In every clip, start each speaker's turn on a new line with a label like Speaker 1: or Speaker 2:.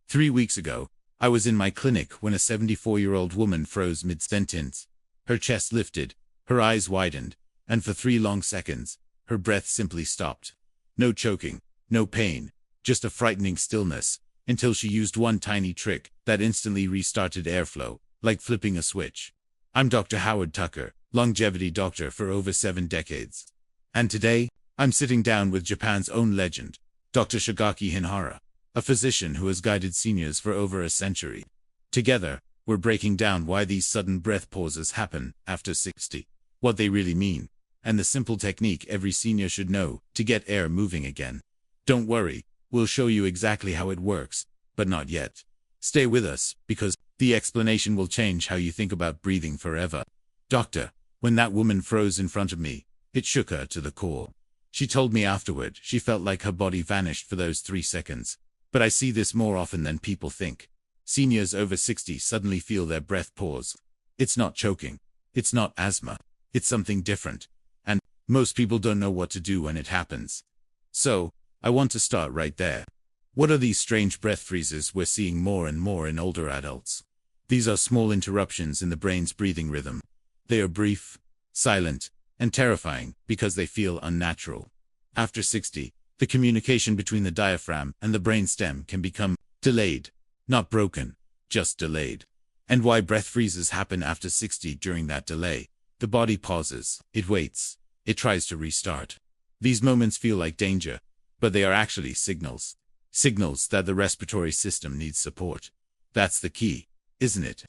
Speaker 1: 3 weeks ago, I was in my clinic when a 74-year-old woman froze mid-sentence. Her chest lifted, her eyes widened, and for 3 long seconds, her breath simply stopped. No choking, no pain, just a frightening stillness, until she used one tiny trick that instantly restarted airflow, like flipping a switch. I'm Dr. Howard Tucker, longevity doctor for over 7 decades. And today, I'm sitting down with Japan's own legend, Dr. Shagaki Hinhara, a physician who has guided seniors for over a century. Together, we're breaking down why these sudden breath pauses happen after 60, what they really mean, and the simple technique every senior should know to get air moving again. Don't worry, we'll show you exactly how it works, but not yet. Stay with us, because the explanation will change how you think about breathing forever. Doctor, when that woman froze in front of me, it shook her to the core. She told me afterward she felt like her body vanished for those 3 seconds. But I see this more often than people think. Seniors over 60 suddenly feel their breath pause. It's not choking. It's not asthma. It's something different. And most people don't know what to do when it happens. So, I want to start right there. What are these strange breath freezes we're seeing more and more in older adults? These are small interruptions in the brain's breathing rhythm. They are brief, silent, and terrifying because they feel unnatural. After 60, the communication between the diaphragm and the brainstem can become delayed, not broken, just delayed. And why breath freezes happen after 60 during that delay? The body pauses, it waits, it tries to restart. These moments feel like danger, but they are actually signals. Signals that the respiratory system needs support. That's the key, isn't it?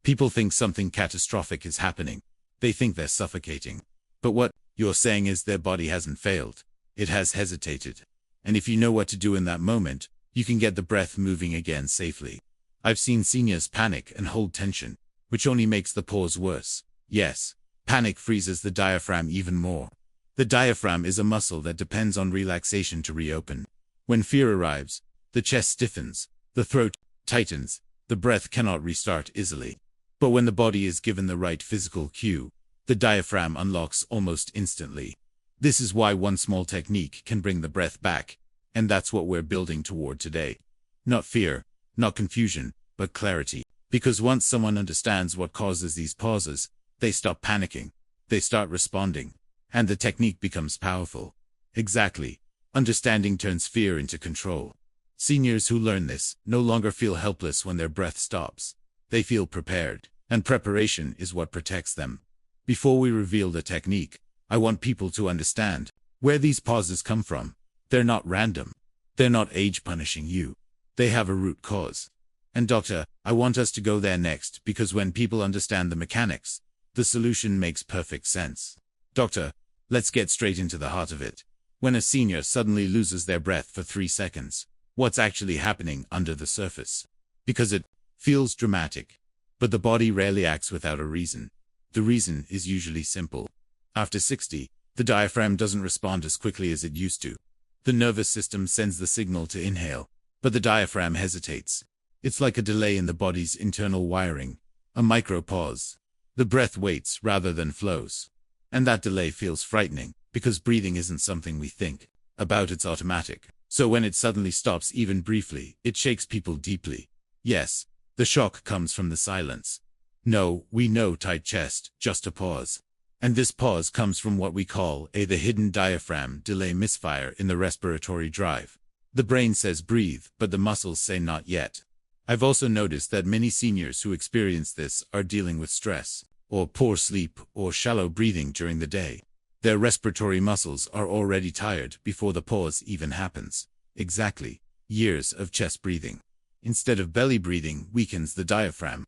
Speaker 1: People think something catastrophic is happening. They think they're suffocating. But what you're saying is their body hasn't failed. It has hesitated. And if you know what to do in that moment, you can get the breath moving again safely. I've seen seniors panic and hold tension, which only makes the pause worse. Yes, panic freezes the diaphragm even more. The diaphragm is a muscle that depends on relaxation to reopen. When fear arrives, the chest stiffens, the throat tightens, the breath cannot restart easily. But when the body is given the right physical cue, the diaphragm unlocks almost instantly. This is why one small technique can bring the breath back, and that's what we're building toward today. Not fear, not confusion, but clarity. Because once someone understands what causes these pauses, they stop panicking, they start responding, and the technique becomes powerful. Exactly. Understanding turns fear into control. Seniors who learn this no longer feel helpless when their breath stops. They feel prepared, and preparation is what protects them. Before we reveal the technique, I want people to understand where these pauses come from. They're not random. They're not age punishing you. They have a root cause. And doctor, I want us to go there next because when people understand the mechanics, the solution makes perfect sense. Doctor, let's get straight into the heart of it. When a senior suddenly loses their breath for 3 seconds, what's actually happening under the surface? Because it feels dramatic, but the body rarely acts without a reason. The reason is usually simple. After 60, the diaphragm doesn't respond as quickly as it used to. The nervous system sends the signal to inhale, but the diaphragm hesitates. It's like a delay in the body's internal wiring, a micro-pause. The breath waits rather than flows. And that delay feels frightening, because breathing isn't something we think about, it's automatic. So when it suddenly stops even briefly, it shakes people deeply. Yes, the shock comes from the silence. No, we know tight chest, just a pause. And this pause comes from what we call the hidden diaphragm delay misfire in the respiratory drive. The brain says breathe, but the muscles say not yet. I've also noticed that many seniors who experience this are dealing with stress, or poor sleep, or shallow breathing during the day. Their respiratory muscles are already tired before the pause even happens. Exactly. Years of chest breathing, instead of belly breathing, weakens the diaphragm.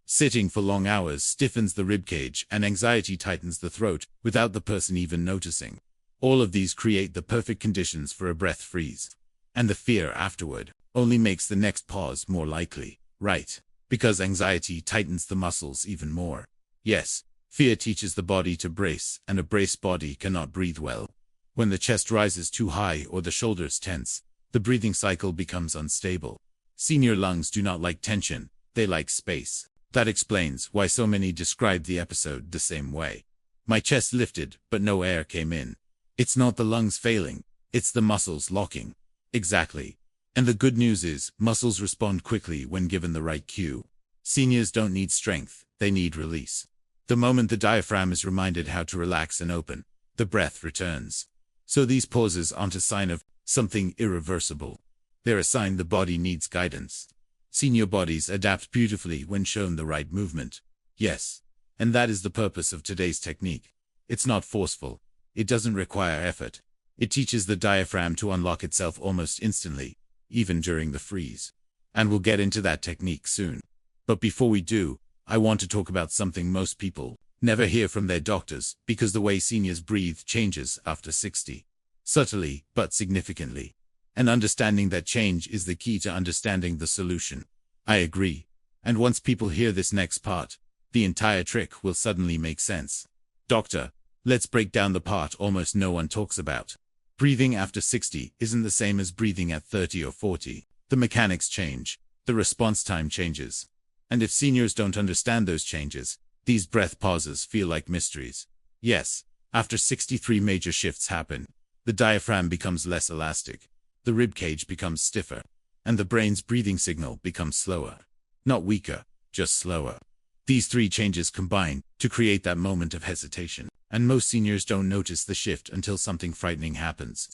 Speaker 1: Sitting for long hours stiffens the ribcage and anxiety tightens the throat without the person even noticing. All of these create the perfect conditions for a breath freeze. And the fear afterward only makes the next pause more likely, right? Because anxiety tightens the muscles even more. Yes, fear teaches the body to brace, and a braced body cannot breathe well. When the chest rises too high or the shoulders tense, the breathing cycle becomes unstable. Senior lungs do not like tension, they like space. That explains why so many describe the episode the same way. My chest lifted, but no air came in. It's not the lungs failing, it's the muscles locking. Exactly. And the good news is, muscles respond quickly when given the right cue. Seniors don't need strength, they need release. The moment the diaphragm is reminded how to relax and open, the breath returns. So these pauses aren't a sign of something irreversible. They're a sign the body needs guidance. Senior bodies adapt beautifully when shown the right movement. Yes. And that is the purpose of today's technique. It's not forceful. It doesn't require effort. It teaches the diaphragm to unlock itself almost instantly, even during the freeze. And we'll get into that technique soon. But before we do, I want to talk about something most people never hear from their doctors, because the way seniors breathe changes after 60. Subtly, but significantly. And understanding that change is the key to understanding the solution. I agree. And once people hear this next part, the entire trick will suddenly make sense. Doctor, let's break down the part almost no one talks about. Breathing after 60 isn't the same as breathing at 30 or 40. The mechanics change. The response time changes. And if seniors don't understand those changes, these breath pauses feel like mysteries. Yes, after 63 major shifts happen, the diaphragm becomes less elastic, the ribcage becomes stiffer, and the brain's breathing signal becomes slower. Not weaker, just slower. These three changes combine to create that moment of hesitation, and most seniors don't notice the shift until something frightening happens.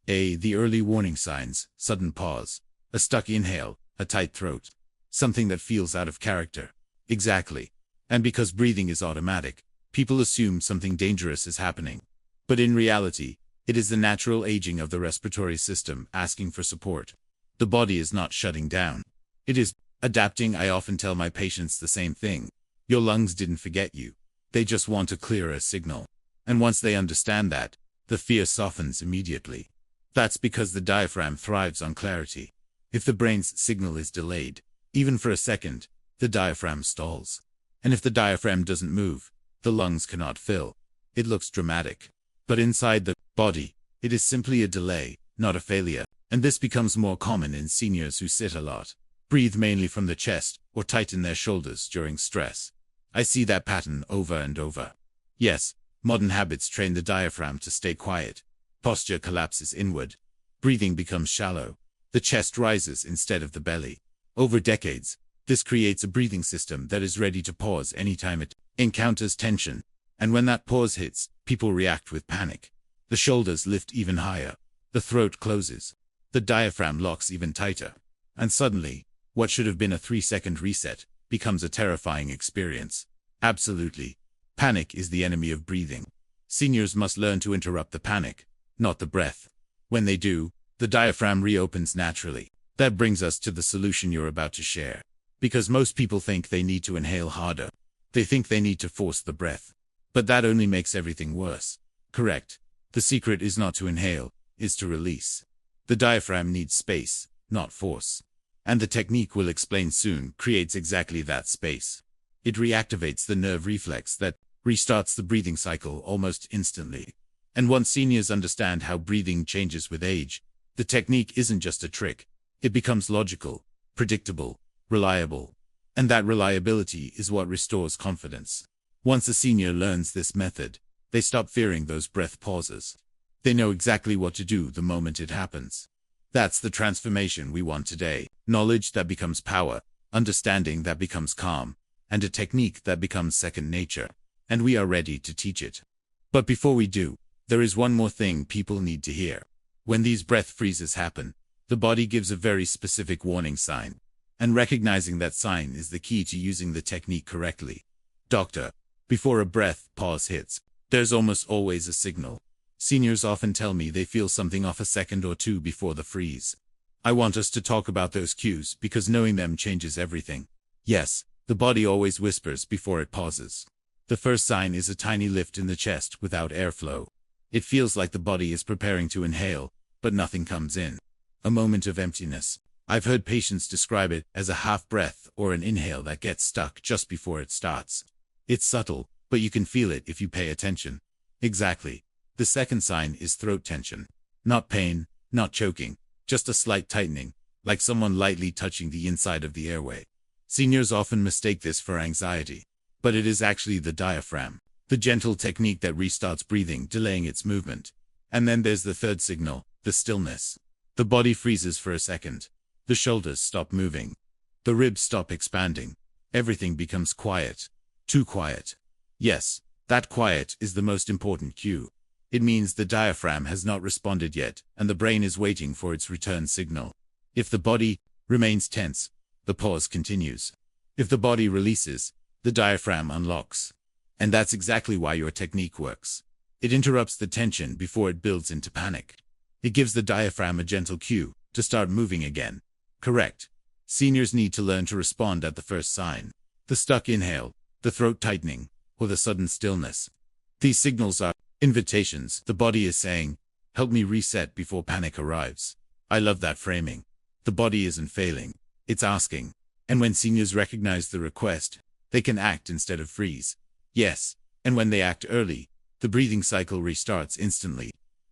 Speaker 1: The early warning signs: sudden pause, a stuck inhale, a tight throat, something that feels out of character. Exactly. And because breathing is automatic, people assume something dangerous is happening. But in reality, it is the natural aging of the respiratory system asking for support. The body is not shutting down. It is adapting. I often tell my patients the same thing. Your lungs didn't forget you. They just want a clearer signal. And once they understand that, the fear softens immediately. That's because the diaphragm thrives on clarity. If the brain's signal is delayed, even for a second, the diaphragm stalls. And if the diaphragm doesn't move, the lungs cannot fill. It looks dramatic. But inside the body, it is simply a delay, not a failure. And this becomes more common in seniors who sit a lot, breathe mainly from the chest, or tighten their shoulders during stress. I see that pattern over and over. Yes, modern habits train the diaphragm to stay quiet. Posture collapses inward. Breathing becomes shallow. The chest rises instead of the belly. Over decades, this creates a breathing system that is ready to pause anytime it encounters tension. And when that pause hits, people react with panic. The shoulders lift even higher. The throat closes. The diaphragm locks even tighter. And suddenly, what should have been a 3-second reset becomes a terrifying experience. Absolutely. Panic is the enemy of breathing. Seniors must learn to interrupt the panic, not the breath. When they do, the diaphragm reopens naturally. That brings us to the solution you're about to share. Because most people think they need to inhale harder. They think they need to force the breath. But that only makes everything worse. Correct. The secret is not to inhale, is to release. The diaphragm needs space, not force. And the technique we'll explain soon creates exactly that space. It reactivates the nerve reflex that restarts the breathing cycle almost instantly. And once seniors understand how breathing changes with age, the technique isn't just a trick. It becomes logical, predictable, reliable. And that reliability is what restores confidence. Once a senior learns this method, they stop fearing those breath pauses. They know exactly what to do the moment it happens. That's the transformation we want today. Knowledge that becomes power, understanding that becomes calm, and a technique that becomes second nature. And we are ready to teach it. But before we do, there is one more thing people need to hear. When these breath freezes happen, the body gives a very specific warning sign. And recognizing that sign is the key to using the technique correctly. Doctor, before a breath pause hits, there's almost always a signal. Seniors often tell me they feel something off a second or two before the freeze. I want us to talk about those cues because knowing them changes everything. Yes, the body always whispers before it pauses. The first sign is a tiny lift in the chest without airflow. It feels like the body is preparing to inhale, but nothing comes in. A moment of emptiness. I've heard patients describe it as a half breath or an inhale that gets stuck just before it starts. It's subtle, but you can feel it if you pay attention. Exactly. The second sign is throat tension. Not pain, not choking, just a slight tightening, like someone lightly touching the inside of the airway. Seniors often mistake this for anxiety, but it is actually the diaphragm, the gentle technique that restarts breathing, delaying its movement. And then there's the third signal, the stillness. The body freezes for a second, The shoulders stop moving. The ribs stop expanding. Everything becomes quiet. Too quiet. Yes, that quiet is the most important cue. It means the diaphragm has not responded yet, and the brain is waiting for its return signal. If the body remains tense, the pause continues. If the body releases, the diaphragm unlocks. And that's exactly why your technique works. It interrupts the tension before it builds into panic. It gives the diaphragm a gentle cue to start moving again. Correct. Seniors need to learn to respond at the first sign. The stuck inhale, the throat tightening, or the sudden stillness. These signals are invitations. The body is saying, help me reset before panic arrives. I love that framing. The body isn't failing. It's asking. And when seniors recognize the request, they can act instead of freeze. Yes, and when they act early, the breathing cycle restarts instantly.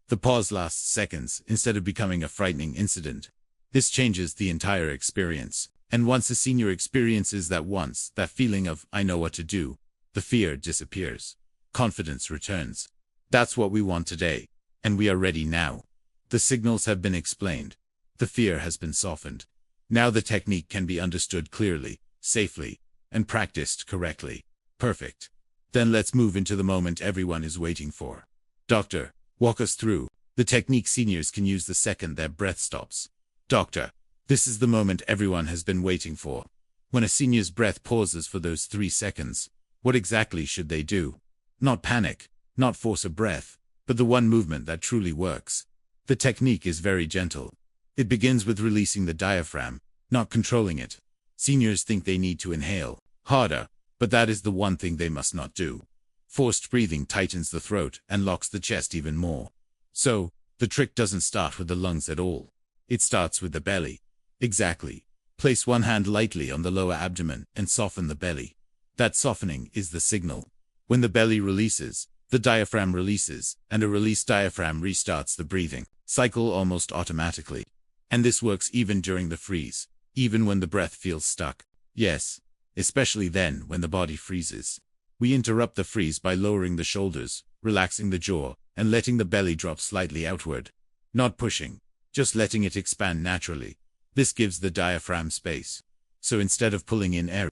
Speaker 1: The pause lasts seconds instead of becoming a frightening incident. This changes the entire experience. And once a senior experiences that feeling of, I know what to do, the fear disappears. Confidence returns. That's what we want today. And we are ready now. The signals have been explained. The fear has been softened. Now the technique can be understood clearly, safely, and practiced correctly. Perfect. Then let's move into the moment everyone is waiting for. Doctor, walk us through the technique seniors can use the second their breath stops. Doctor, this is the moment everyone has been waiting for. When a senior's breath pauses for those 3 seconds, what exactly should they do? Not panic, not force a breath, but the one movement that truly works. The technique is very gentle. It begins with releasing the diaphragm, not controlling it. Seniors think they need to inhale harder, but that is the one thing they must not do. Forced breathing tightens the throat and locks the chest even more. So, the trick doesn't start with the lungs at all. It starts with the belly. Exactly. Place one hand lightly on the lower abdomen and soften the belly. That softening is the signal. When the belly releases, the diaphragm releases, and a released diaphragm restarts the breathing cycle almost automatically. And this works even during the freeze, even when the breath feels stuck. Yes, especially then when the body freezes. We interrupt the freeze by lowering the shoulders, relaxing the jaw, and letting the belly drop slightly outward. Not pushing, just letting it expand naturally. This gives the diaphragm space. So instead of pulling in air,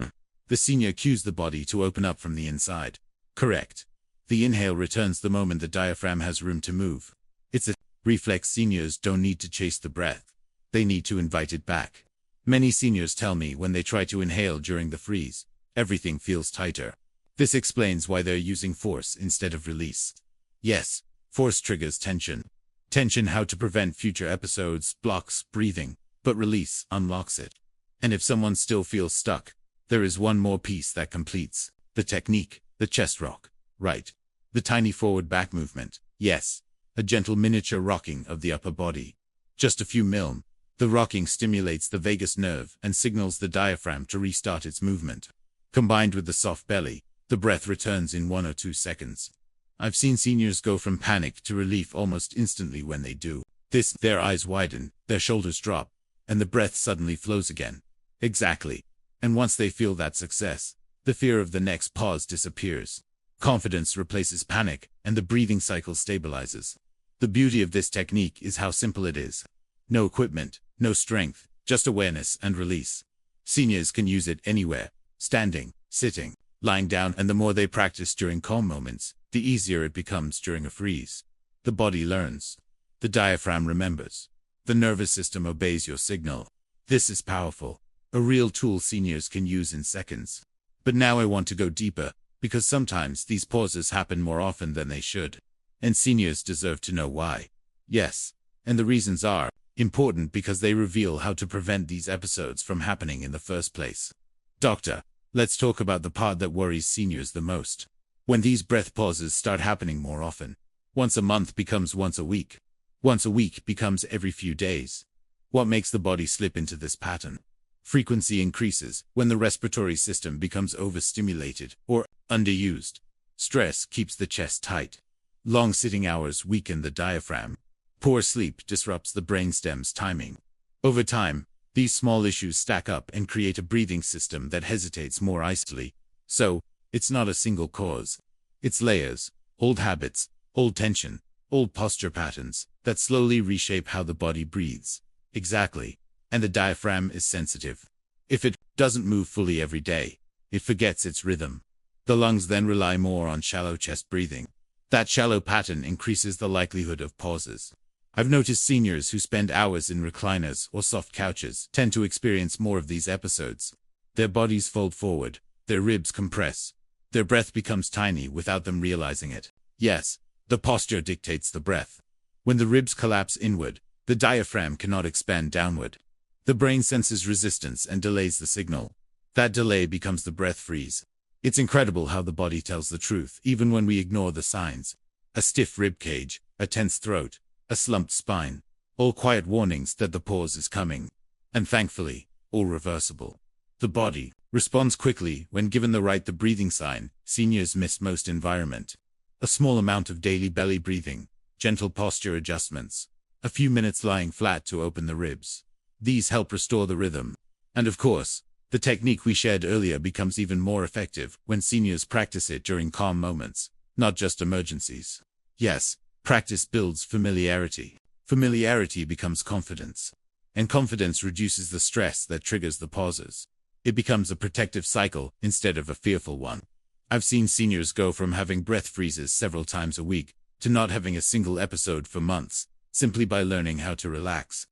Speaker 1: the senior cues the body to open up from the inside. Correct. The inhale returns the moment the diaphragm has room to move. It's a reflex. Seniors don't need to chase the breath. They need to invite it back. Many seniors tell me when they try to inhale during the freeze, everything feels tighter. This explains why they're using force instead of release. Yes, force triggers tension. Tension how to prevent future episodes, blocks breathing, but release unlocks it. And if someone still feels stuck, there is one more piece that completes the technique, the chest rock. Right. The tiny forward-back movement. Yes. A gentle miniature rocking of the upper body. Just a few mm. The rocking stimulates the vagus nerve and signals the diaphragm to restart its movement. Combined with the soft belly, the breath returns in 1 or 2 seconds. I've seen seniors go from panic to relief almost instantly when they do this. Their eyes widen, their shoulders drop, and the breath suddenly flows again. Exactly. And once they feel that success, the fear of the next pause disappears. Confidence replaces panic, and the breathing cycle stabilizes. The beauty of this technique is how simple it is. No equipment, no strength, just awareness and release. Seniors can use it anywhere, standing, sitting, lying down, and the more they practice during calm moments, the easier it becomes during a freeze. The body learns. The diaphragm remembers. The nervous system obeys your signal. This is powerful. A real tool seniors can use in seconds. But now I want to go deeper, because sometimes these pauses happen more often than they should. And seniors deserve to know why. Yes, and the reasons are important because they reveal how to prevent these episodes from happening in the first place. Doctor, let's talk about the part that worries seniors the most. When these breath pauses start happening more often. Once a month becomes once a week. Once a week becomes every few days. What makes the body slip into this pattern? Frequency increases when the respiratory system becomes overstimulated or underused. Stress keeps the chest tight. Long sitting hours weaken the diaphragm. Poor sleep disrupts the brainstem's timing. Over time, these small issues stack up and create a breathing system that hesitates more easily. So, it's not a single cause. It's layers, old habits, old tension, old posture patterns that slowly reshape how the body breathes. Exactly. And the diaphragm is sensitive. If it doesn't move fully every day, it forgets its rhythm. The lungs then rely more on shallow chest breathing. That shallow pattern increases the likelihood of pauses. I've noticed seniors who spend hours in recliners or soft couches tend to experience more of these episodes. Their bodies fold forward, their ribs compress, their breath becomes tiny without them realizing it. Yes, the posture dictates the breath. When the ribs collapse inward, the diaphragm cannot expand downward. The brain senses resistance and delays the signal. That delay becomes the breath freeze. It's incredible how the body tells the truth even when we ignore the signs. A stiff rib cage, a tense throat, a slumped spine, all quiet warnings that the pause is coming. And thankfully, all reversible. The body responds quickly when given the breathing sign. Seniors miss most environment. A small amount of daily belly breathing, gentle posture adjustments, a few minutes lying flat to open the ribs. These help restore the rhythm. And of course, the technique we shared earlier becomes even more effective when seniors practice it during calm moments, not just emergencies. Yes, practice builds familiarity. Familiarity becomes confidence. And confidence reduces the stress that triggers the pauses. It becomes a protective cycle instead of a fearful one. I've seen seniors go from having breath freezes several times a week to not having a single episode for months, simply by learning how to relax.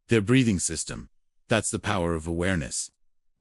Speaker 1: Their breathing system. That's the power of awareness.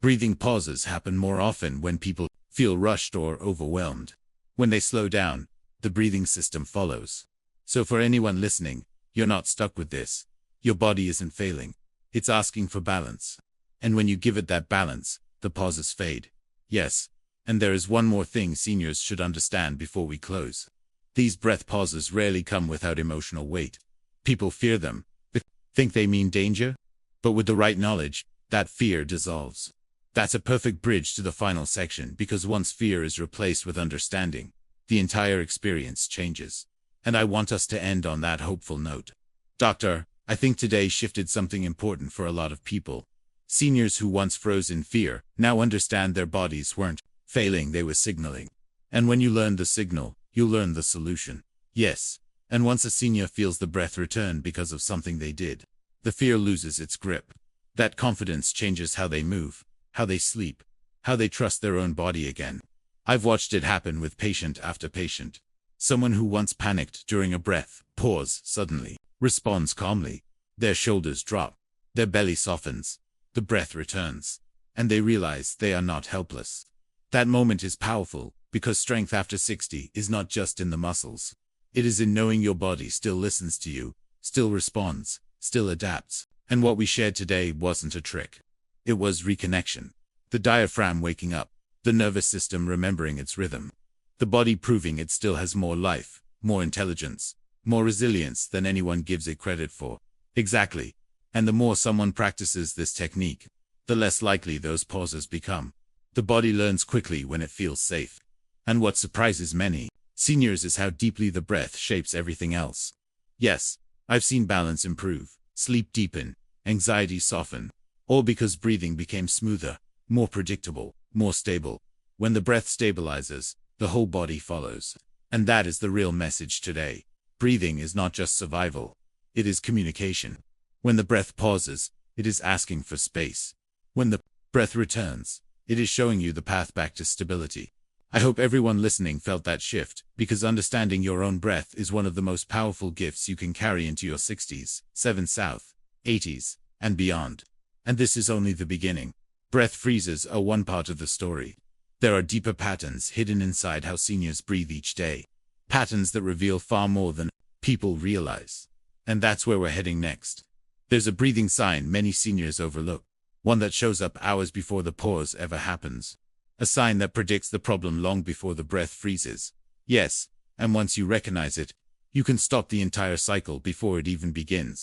Speaker 1: Breathing pauses happen more often when people feel rushed or overwhelmed. When they slow down, the breathing system follows. So for anyone listening, you're not stuck with this. Your body isn't failing. It's asking for balance. And when you give it that balance, the pauses fade. Yes. And there is one more thing seniors should understand before we close. These breath pauses rarely come without emotional weight. People fear them. They think they mean danger. But with the right knowledge, that fear dissolves. That's a perfect bridge to the final section because once fear is replaced with understanding, the entire experience changes. And I want us to end on that hopeful note. Doctor, I think today shifted something important for a lot of people. Seniors who once froze in fear now understand their bodies weren't failing, they were signaling. And when you learn the signal, you learn the solution. Yes. And once a senior feels the breath return because of something they did, the fear loses its grip. That confidence changes how they move, how they sleep, how they trust their own body again. I've watched it happen with patient after patient. Someone who once panicked during a breath pause suddenly responds calmly. Their shoulders drop, their belly softens, the breath returns, and they realize they are not helpless. That moment is powerful because strength after 60 is not just in the muscles. It is in knowing your body still listens to you, still responds, still adapts. And what we shared today wasn't a trick. It was reconnection. The diaphragm waking up, the nervous system remembering its rhythm, the body proving it still has more life, more intelligence, more resilience than anyone gives it credit for. Exactly. And the more someone practices this technique, the less likely those pauses become. The body learns quickly when it feels safe. And what surprises many seniors is how deeply the breath shapes everything else. Yes, I've seen balance improve, sleep deepen, anxiety soften, all because breathing became smoother, more predictable, more stable. When the breath stabilizes, the whole body follows. And that is the real message today. Breathing is not just survival. It is communication. When the breath pauses, it is asking for space. When the breath returns, it is showing you the path back to stability. I hope everyone listening felt that shift, because understanding your own breath is one of the most powerful gifts you can carry into your 60s, 7 South, 80s, and beyond. And this is only the beginning. Breath freezes are one part of the story. There are deeper patterns hidden inside how seniors breathe each day. Patterns that reveal far more than people realize. And that's where we're heading next. There's a breathing sign many seniors overlook. One that shows up hours before the pause ever happens. A sign that predicts the problem long before the breath freezes. Yes, and once you recognize it, you can stop the entire cycle before it even begins.